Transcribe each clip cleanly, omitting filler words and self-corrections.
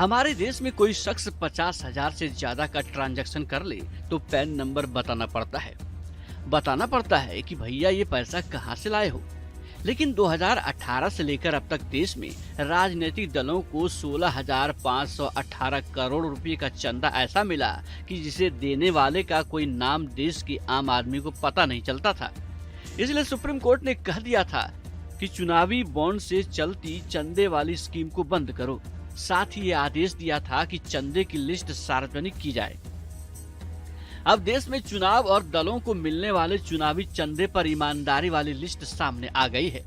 हमारे देश में कोई शख्स 50,000 से ज्यादा का ट्रांजैक्शन कर ले तो पैन नंबर बताना पड़ता है कि भैया ये पैसा कहाँ से लाए हो। लेकिन 2018 से लेकर अब तक देश में राजनीतिक दलों को 16,518 करोड़ रुपए का चंदा ऐसा मिला कि जिसे देने वाले का कोई नाम देश के आम आदमी को पता नहीं चलता था। इसलिए सुप्रीम कोर्ट ने कह दिया था कि चुनावी बॉन्ड से चलती चंदे वाली स्कीम को बंद करो। साथ ही ये आदेश दिया था कि चंदे की लिस्ट सार्वजनिक की जाए। अब देश में चुनाव और दलों को मिलने वाले चुनावी चंदे पर ईमानदारी वाली लिस्ट सामने आ गई है।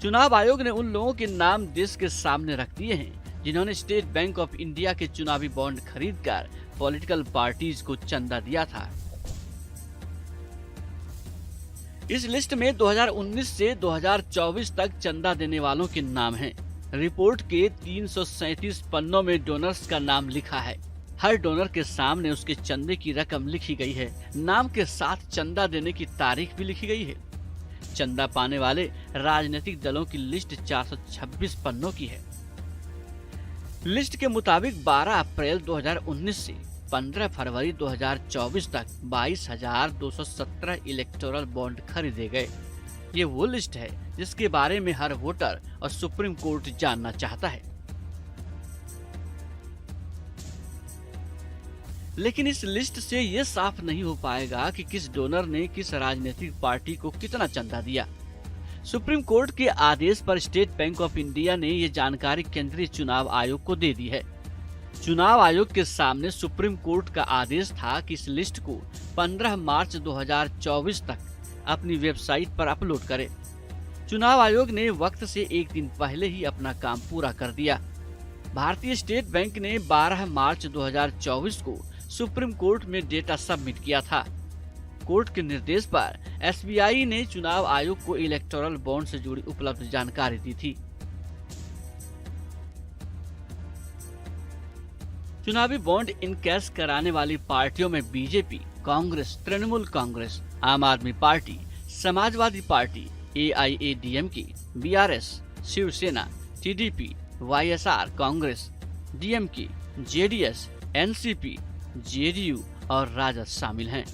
चुनाव आयोग ने उन लोगों के नाम देश के सामने रख दिए हैं जिन्होंने स्टेट बैंक ऑफ इंडिया के चुनावी बॉन्ड खरीदकर पॉलिटिकल पार्टीज को चंदा दिया था। इस लिस्ट में 2019 से 2024 तक चंदा देने वालों के नाम हैं। रिपोर्ट के 337 पन्नों में डोनर्स का नाम लिखा है। हर डोनर के सामने उसके चंदे की रकम लिखी गई है। नाम के साथ चंदा देने की तारीख भी लिखी गई है। चंदा पाने वाले राजनीतिक दलों की लिस्ट 426 पन्नों की है। लिस्ट के मुताबिक 12 अप्रैल 2019 से 15 फरवरी 2024 तक 22,217 इलेक्टोरल बॉन्ड खरीदे गए। ये वो लिस्ट है जिसके बारे में हर वोटर और सुप्रीम कोर्ट जानना चाहता है। लेकिन इस लिस्ट से ये साफ नहीं हो पाएगा कि किस डोनर ने किस राजनीतिक पार्टी को कितना चंदा दिया। सुप्रीम कोर्ट के आदेश पर स्टेट बैंक ऑफ इंडिया ने ये जानकारी केंद्रीय चुनाव आयोग को दे दी है। चुनाव आयोग के सामने सुप्रीम कोर्ट का आदेश था कि इस लिस्ट को 15 मार्च 2024 तक अपनी वेबसाइट पर अपलोड करे। चुनाव आयोग ने वक्त से एक दिन पहले ही अपना काम पूरा कर दिया। भारतीय स्टेट बैंक ने 12 मार्च 2024 को सुप्रीम कोर्ट में डेटा सबमिट किया था। कोर्ट के निर्देश पर एसबीआई ने चुनाव आयोग को इलेक्टोरल बॉन्ड से जुड़ी उपलब्ध जानकारी दी थी। चुनावी बॉन्ड इनकैश कराने वाली पार्टियों में BJP, Congress, Trinamool Congress, Aam Aadmi Party, Samajwadi Party, AIADMK, BRS, Shiv Sena, TDP, YSR Congress, DMK, JDS, NCP, JDU और राजद शामिल हैं।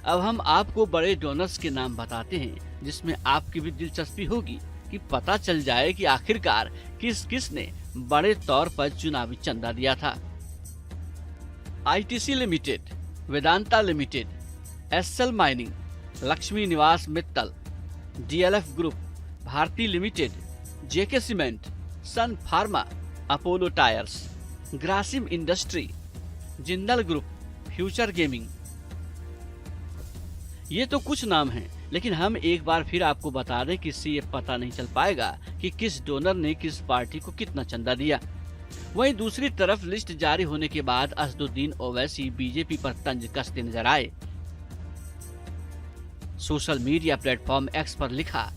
अब हम आपको बड़े डोनर्स के नाम बताते हैं जिसमें आपकी भी दिलचस्पी होगी कि पता चल जाए कि आखिरकार किस किस ने बड़े तौर पर चुनावी चंदा दिया था। ITC Limited, Vedanta Limited, SL Mining, Lakshmi Niwas Mittal, DLF Group, Bharti Limited, JK Cement, Sun Pharma, Apollo Tyres, Grasim Industry, Jindal Group, Future Gaming. ये तो कुछ नाम हैं, लेकिन हम एक बार फिर आपको बता दें कि इससे ये पता नहीं चल पाएगा कि किस डोनर ने किस पार्टी को कितना चंदा दिया। वहीं दूसरी तरफ लिस्ट जारी होने के बाद असदुद्दीन ओवैसी बीजेपी पर तंज कसते नजर आए। सोशल मीडिया प्लेटफॉर्म एक्स पर लिखा,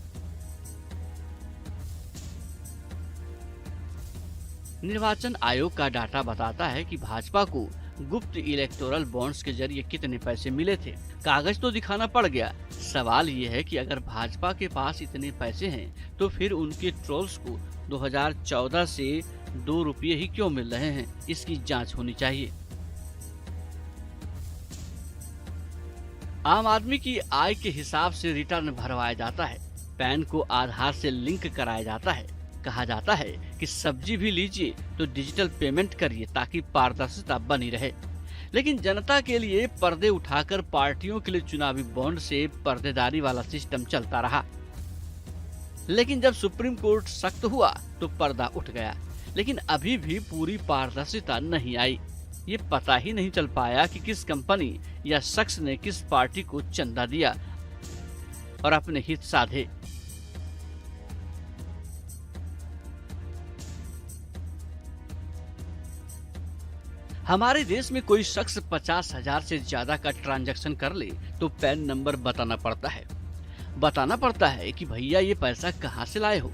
निर्वाचन आयोग का डाटा बताता है कि भाजपा को गुप्त इलेक्टोरल बॉन्ड्स के जरिए कितने पैसे मिले थे। कागज तो दिखाना पड़ गया। सवाल ये है कि अगर भाजपा के पास इतने पैसे हैं तो फिर उनके ट्रोल्स को 2014 से 2 रुपये ही क्यों मिल रहे हैं? इसकी जांच होनी चाहिए। आम आदमी की आय के हिसाब से रिटर्न भरवाया जाता है। पैन को आधार से लिंक कराया जाता है। कहा जाता है कि सब्जी भी लीजिए तो डिजिटल पेमेंट करिए ताकि पारदर्शिता बनी रहे। लेकिन जनता के लिए पर्दे उठाकर पार्टियों के लिए चुनावी बॉन्ड से पर्देदारी वाला सिस्टम चलता रहा। लेकिन जब सुप्रीम कोर्ट सख्त हुआ तो पर्दा उठ गया। लेकिन अभी भी पूरी पारदर्शिता नहीं आई। ये पता ही नहीं चल पाया कि किस कंपनी या शख्स ने किस पार्टी को चंदा दिया और अपने हित साधे। हमारे देश में कोई शख्स 50,000 से ज्यादा का ट्रांजैक्शन कर ले तो पैन नंबर बताना पड़ता है कि भैया ये पैसा कहाँ से लाए हो।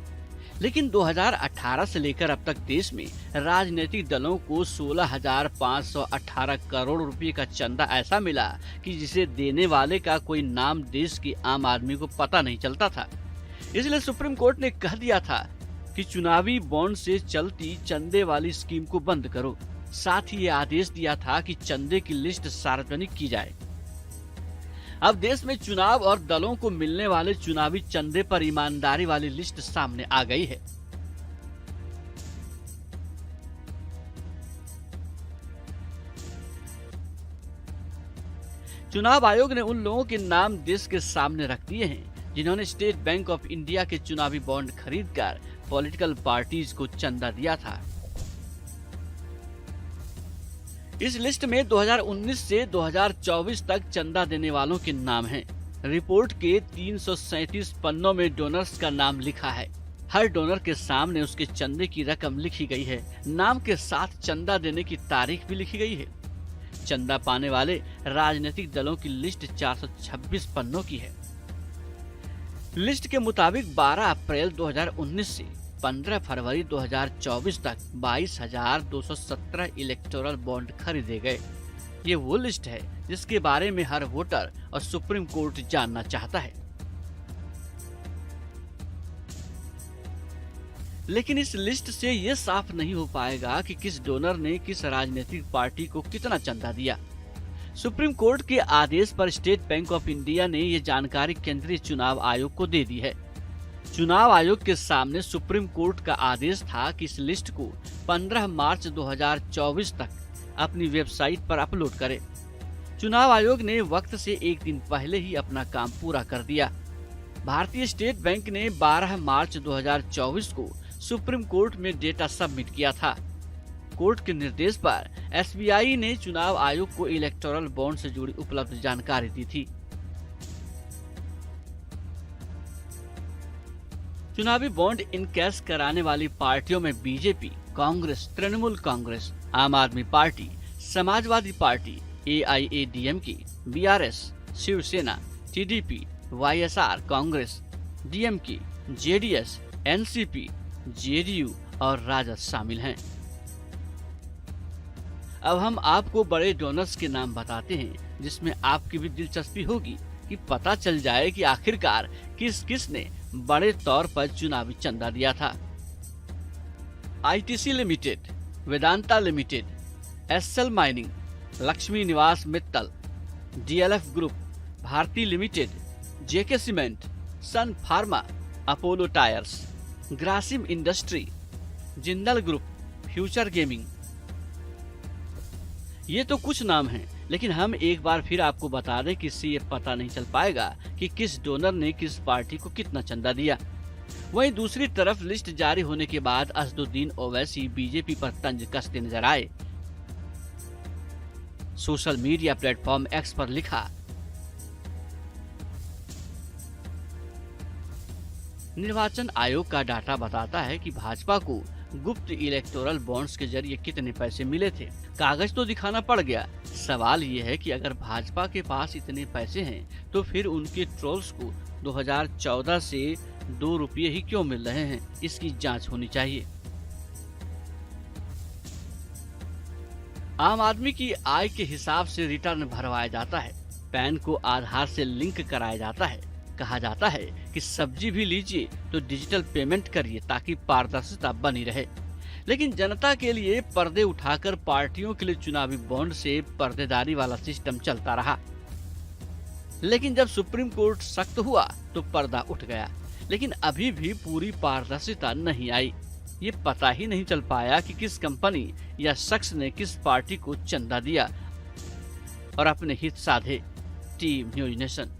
लेकिन 2018 से लेकर अब तक देश में राजनीतिक दलों को 16,518 करोड़ रुपए का चंदा ऐसा मिला कि जिसे देने वाले का कोई नाम देश के आम आदमी को पता नहीं चलता था। इसलिए सुप्रीम कोर्ट ने कह दिया था कि चुनावी बॉन्ड से चलती चंदे वाली स्कीम को बंद करो। साथ ही ये आदेश दिया था कि चंदे की लिस्ट सार्वजनिक की जाए। अब देश में चुनाव और दलों को मिलने वाले चुनावी चंदे पर ईमानदारी वाली लिस्ट सामने आ गई है। चुनाव आयोग ने उन लोगों के नाम देश के सामने रख दिए हैं जिन्होंने स्टेट बैंक ऑफ इंडिया के चुनावी बॉन्ड खरीदकर पॉलिटिकल पार्टीज को चंदा दिया था। इस लिस्ट में 2019 से 2024 तक चंदा देने वालों के नाम हैं। रिपोर्ट के 337 पन्नों में डोनर्स का नाम लिखा है। हर डोनर के सामने उसके चंदे की रकम लिखी गई है। नाम के साथ चंदा देने की तारीख भी लिखी गई है। चंदा पाने वाले राजनीतिक दलों की लिस्ट 426 पन्नों की है। लिस्ट के मुताबिक 12 अप्रैल 2019 से 15 फरवरी 2024 तक 22,217 इलेक्टोरल बॉन्ड खरीदे गए। ये वो लिस्ट है जिसके बारे में हर वोटर और सुप्रीम कोर्ट जानना चाहता है। लेकिन इस लिस्ट से ये साफ नहीं हो पाएगा कि किस डोनर ने किस राजनीतिक पार्टी को कितना चंदा दिया। सुप्रीम कोर्ट के आदेश पर स्टेट बैंक ऑफ इंडिया ने ये जानकारी केंद्रीय चुनाव आयोग को दे दी है। चुनाव आयोग के सामने सुप्रीम कोर्ट का आदेश था कि इस लिस्ट को 15 मार्च 2024 तक अपनी वेबसाइट पर अपलोड करे। चुनाव आयोग ने वक्त से एक दिन पहले ही अपना काम पूरा कर दिया। भारतीय स्टेट बैंक ने 12 मार्च 2024 को सुप्रीम कोर्ट में डेटा सबमिट किया था। कोर्ट के निर्देश पर एसबीआई ने चुनाव आयोग को इलेक्टोरल बॉन्ड से जुड़ी उपलब्ध जानकारी दी थी। चुनावी बॉन्ड इनकैश कराने वाली पार्टियों में BJP, Congress, Trinamool Congress, Aam Aadmi Party, Samajwadi Party, AIADMK, BRS, Shiv Sena, TDP, YSR Congress, DMK, JDS, NCP, JDU और राजद शामिल हैं। अब हम आपको बड़े डोनर्स के नाम बताते हैं जिसमें आपकी भी दिलचस्पी होगी कि पता चल जाए कि आखिरकार किस किस ने बड़े तौर पर चुनावी चंदा दिया था। ITC Limited, Vedanta Limited, SL Mining, Lakshmi Niwas Mittal, DLF Group, Bharti Limited, JK Cement, Sun Pharma, Apollo Tyres, Grasim Industry, Jindal Group, Future Gaming. ये तो कुछ नाम हैं, लेकिन हम एक बार फिर आपको बता दें कि इससे ये पता नहीं चल पाएगा कि किस डोनर ने किस पार्टी को कितना चंदा दिया। वहीं दूसरी तरफ लिस्ट जारी होने के बाद असदुद्दीन ओवैसी बीजेपी पर तंज कसते नजर आए। सोशल मीडिया प्लेटफॉर्म एक्स पर लिखा, निर्वाचन आयोग का डाटा बताता है कि भाजपा को गुप्त इलेक्टोरल बॉन्ड्स के जरिए कितने पैसे मिले थे। कागज तो दिखाना पड़ गया। सवाल ये है कि अगर भाजपा के पास इतने पैसे हैं तो फिर उनके ट्रोल्स को 2014 से 2 रुपये ही क्यों मिल रहे हैं? इसकी जांच होनी चाहिए। आम आदमी की आय के हिसाब से रिटर्न भरवाया जाता है। पैन को आधार से लिंक कराया जाता है। कहा जाता है कि सब्जी भी लीजिए तो डिजिटल पेमेंट करिए ताकि पारदर्शिता बनी रहे। लेकिन जनता के लिए पर्दे उठाकर पार्टियों के लिए चुनावी बॉन्ड से पर्देदारी वाला सिस्टम चलता रहा। लेकिन जब सुप्रीम कोर्ट सख्त हुआ तो पर्दा उठ गया। लेकिन अभी भी पूरी पारदर्शिता नहीं आई। ये पता ही नहीं चल पाया कि किस कंपनी या शख्स ने किस पार्टी को चंदा दिया और अपने हित साधे। Team news nation.